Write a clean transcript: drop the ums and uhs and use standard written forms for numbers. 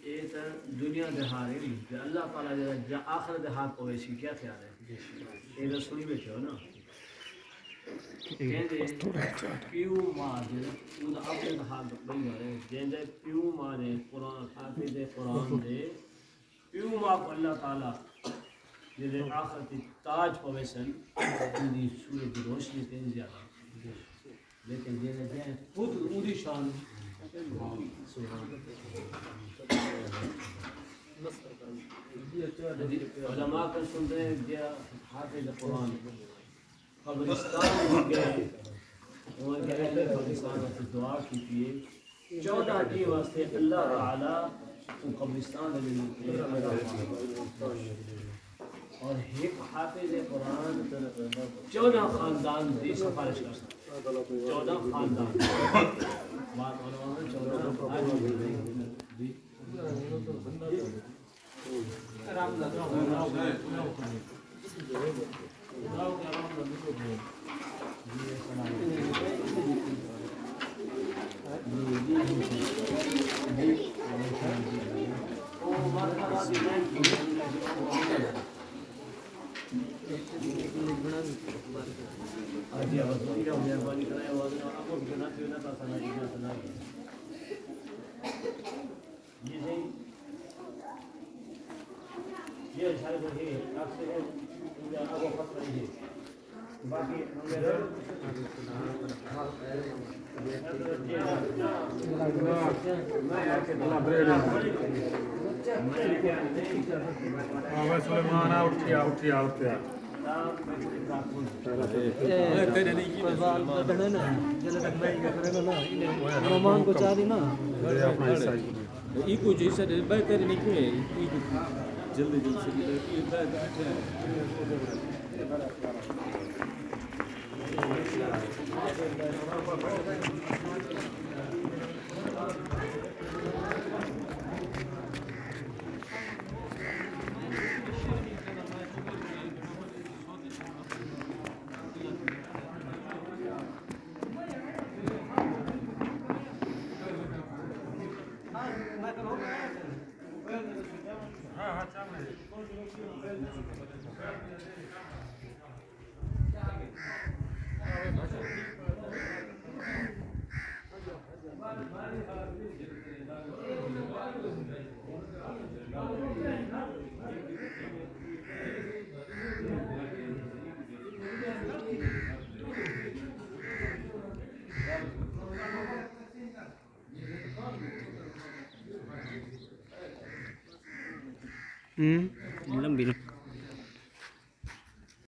یہ تو دنیا دے ہار ہے اللہ تعالیٰ جا آخر دے ہاتھ پوے سی کیا خیال ہے یہ تو سنی بیٹھے ہو نا پیو ماں دے وہ اپنے ہاتھ بن گئے جن دے پیو ماں دے قرآن حافظ دے قرآن دے پیو ماں کو اللہ تعالیٰ جے آخر کی تاج پوے سن ان دی سورج کی روشنی تین زیادہ لیکن جے خود اودی شان علماء کا سن رہے ہیں کہ حافظ قرآن قبرستان میں گئے وہاں کے اہل قبرستان سے دعا کی تھی 14 دن واسطے اللہ تعالیٰ ان قبرستان میں اور ایک حافظ قرآن 14 خاندان دی سفارش کر سکتا 14 خاندان بات علماء میں 14 یہ سارے جو ہے آپ سے آگو پت رہی ہے باقی کو چاہ دی نا جلدی لمبی